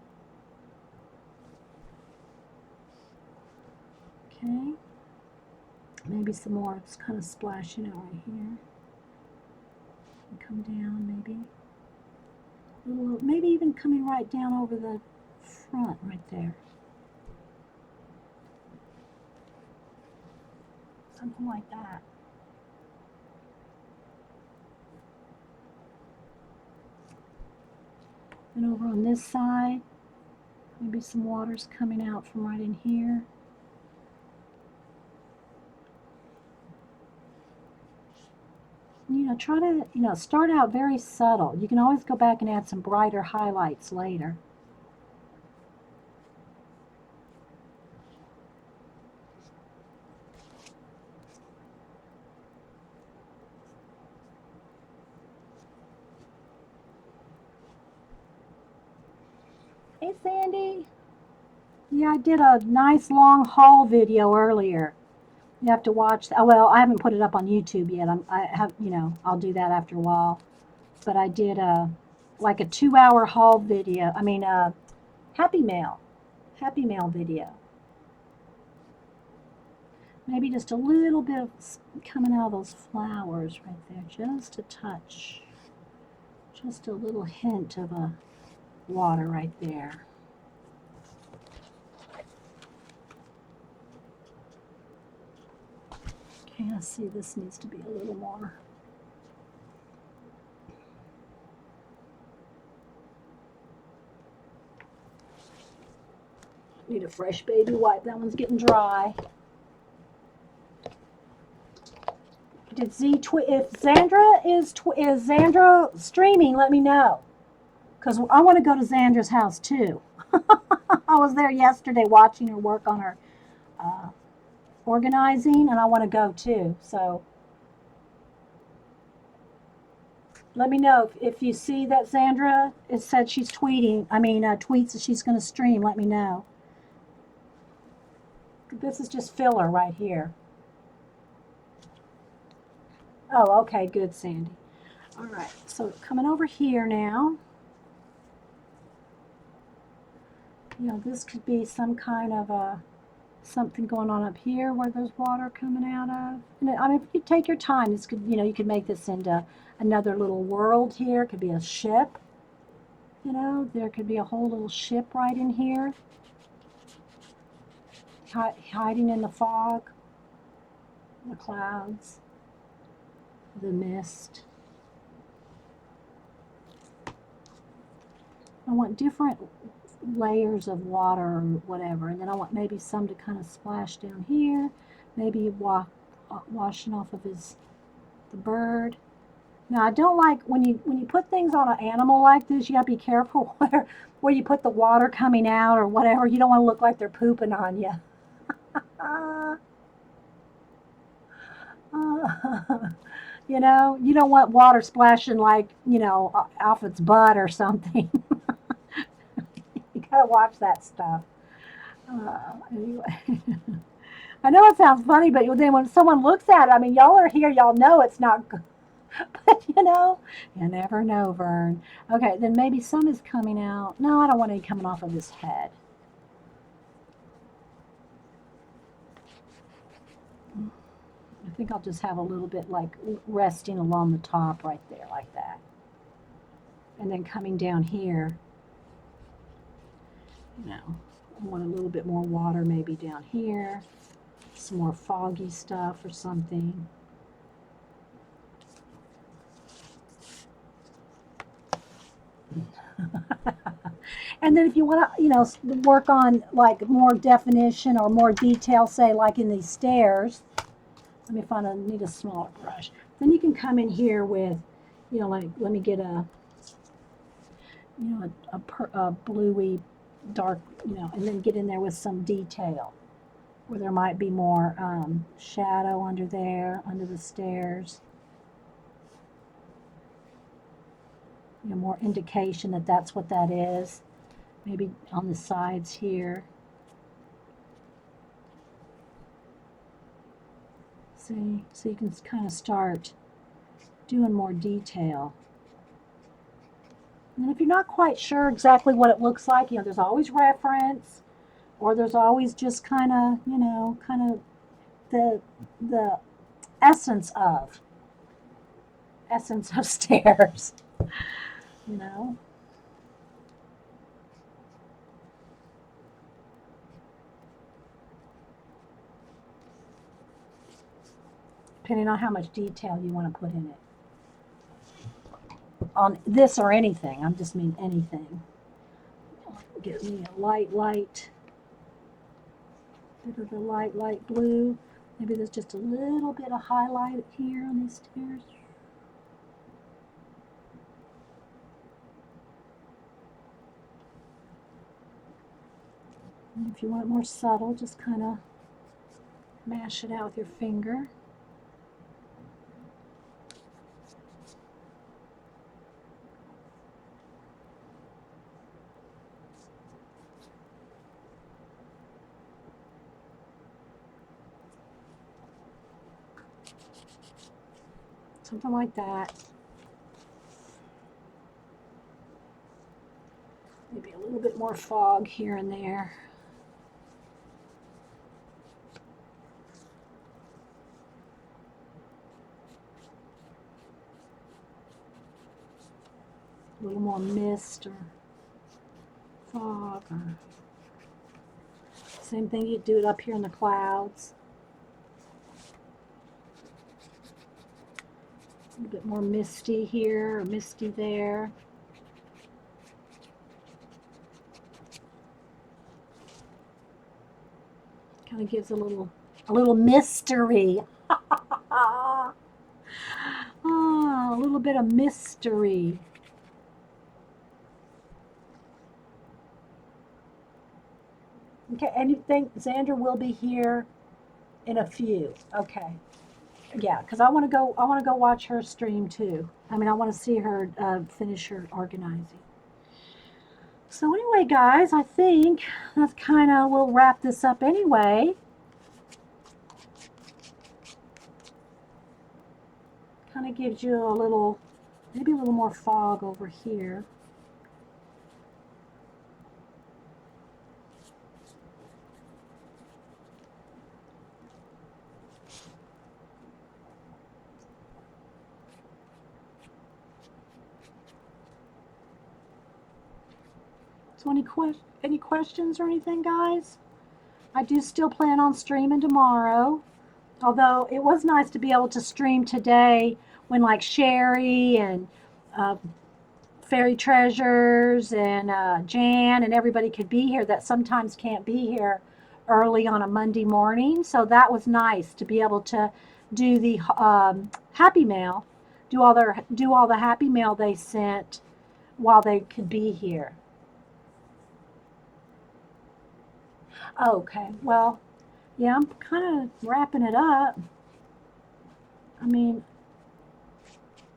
Okay. Maybe some more. It's kind of splashing out right here. And come down maybe. Maybe even coming right down over the front right there. Something like that. And over on this side, maybe some water's coming out from right in here. Try to, start out very subtle. You can always go back and add some brighter highlights later. Hey, Sandy. Yeah, I did a nice long haul video earlier. You have to watch that. Well, I haven't put it up on YouTube yet. I'll do that after a while. But I did like a 2-hour haul video. I mean, Happy Mail video. Maybe just a little bit of coming out of those flowers right there, just a touch. Just a little hint of a water right there. Okay, I see this needs to be a little more. Need a fresh baby wipe. That one's getting dry. If Xandra is Xandra streaming, let me know, because I want to go to Xandra's house too. I was there yesterday watching her work on her organizing, and I want to go too. So let me know if you see that Xandra has said she's tweets that she's going to stream. Let me know. This is just filler right here. Oh, okay, good, Sandy. All right, so coming over here now. This could be some kind of something going on up here where there's water coming out of. And if you take your time, this could, you could make this into another little world here. It could be a ship. There could be a whole little ship right in here, hiding in the fog, the clouds, the mist. I want different layers of water or whatever, and then I want maybe some to kind of splash down here, maybe washing off of the bird. Now, I don't like when you put things on an animal like this, you gotta be careful where you put the water coming out or whatever. You don't want to look like they're pooping on you. You don't want water splashing like, off its butt or something. You gotta watch that stuff. Anyway, I know it sounds funny, but then when someone looks at it, y'all are here, y'all know it's not good. But you never know, Vern. Okay, then maybe some is coming out. No, I don't want any coming off of his head. I think I'll just have a little bit like resting along the top right there like that. And then coming down here, I want a little bit more water maybe down here, some more foggy stuff or something. And then if you want to, work on like more definition or more detail, say like in these stairs, let me find need a smaller brush. Then you can come in here with, like, let me get a, a bluey dark, and then get in there with some detail where there might be more shadow under there, under the stairs. More indication that that's what that is. Maybe on the sides here. See, so you can kind of start doing more detail. And if you're not quite sure exactly what it looks like, there's always reference, or there's always just kind of the essence of stairs, depending on how much detail you want to put in it. On this or anything, I just mean anything. Get me a light, bit of the light blue. Maybe there's just a little bit of highlight here on these stairs. And if you want it more subtle, just kind of mash it out with your finger. Something like that. Maybe a little bit more fog here and there. A little more mist or fog. Or same thing, you do it up here in the clouds. A little bit more misty here or misty there. Kind of gives a little mystery. A little bit of mystery. Okay, and you think Xandra will be here in a few? Okay. Yeah, because I want to go watch her stream too. I mean, I want to see her finish her organizing. So anyway, guys, I think that's kind of, we'll wrap this up anyway. Kind of gives you a little, maybe a little more fog over here. So any questions or anything, guys? I do still plan on streaming tomorrow. Although it was nice to be able to stream today when like Sherry and Fairy Treasures and Jan and everybody could be here that sometimes can't be here early on a Monday morning. So that was nice to be able to do the Happy Mail, do all the Happy Mail they sent while they could be here. Okay, well, yeah, I'm kind of wrapping it up. I mean,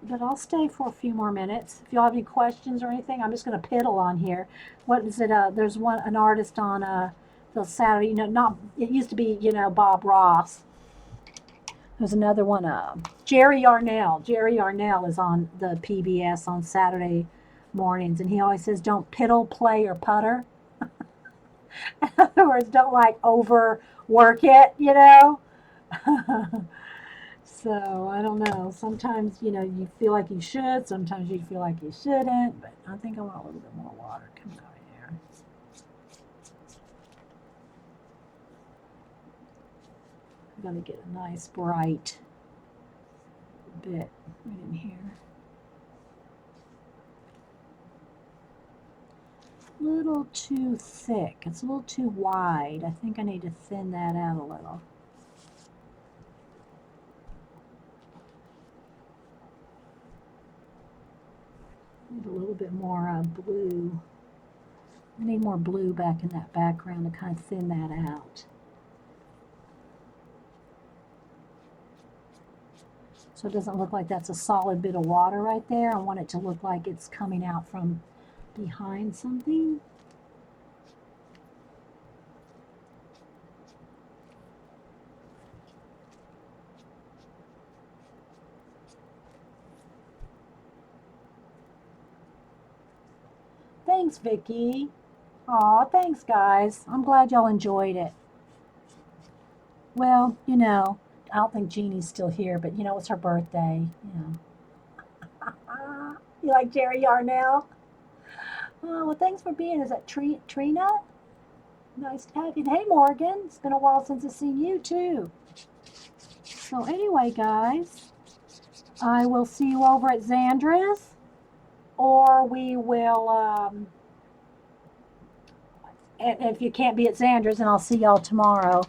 but I'll stay for a few more minutes. If y'all have any questions or anything, I'm just going to piddle on here. What is it? There's an artist on the Saturday, it used to be, Bob Ross. There's another one, Jerry Yarnell. Jerry Yarnell is on the PBS on Saturday mornings, and he always says, don't piddle, play, or putter. In other words, don't like overwork it, So I don't know. Sometimes, you feel like you should. Sometimes you feel like you shouldn't. But I think I want a little bit more water coming out of here. I'm going to get a nice bright bit right in here. A little too thick. It's a little too wide. I think I need to thin that out a little. Need a little bit more blue. I need more blue back in that background to kind of thin that out. So it doesn't look like that's a solid bit of water right there. I want it to look like it's coming out from behind something. Thanks, Vicki. Aw, thanks, guys. I'm glad y'all enjoyed it. Well, I don't think Jeannie's still here, but it's her birthday. You like Jerry Yarnell? Oh, well, thanks for being. Is that Trina? Nice to have you. Hey, Morgan. It's been a while since I've seen you, too. So, anyway, guys, I will see you over at Xandra's, or we will, and if you can't be at Xandra's, then I'll see y'all tomorrow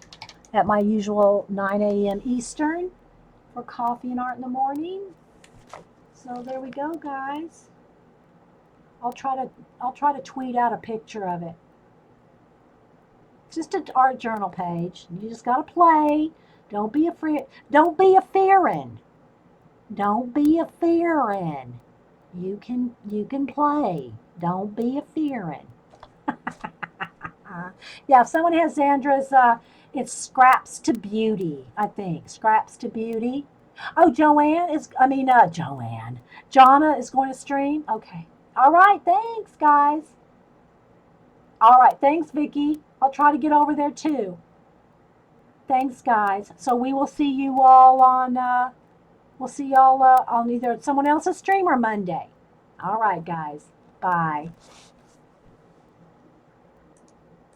at my usual 9 a.m. Eastern for coffee and art in the morning. So there we go, guys. I'll try to tweet out a picture of it. Just an art journal page. You just gotta play. Don't be afraid. Don't be a fearing. Don't be a fearing. You can play. Don't be a fearing. Yeah, if someone has Xandra's, it's Scraps to Beauty, I think. Scraps to Beauty. Oh, Joanne. Jonna is going to stream? Okay. All right, thanks, guys. All right, thanks, Vicki. I'll try to get over there, too. Thanks, guys. So we will see you all on either someone else's stream or Monday. All right, guys. Bye.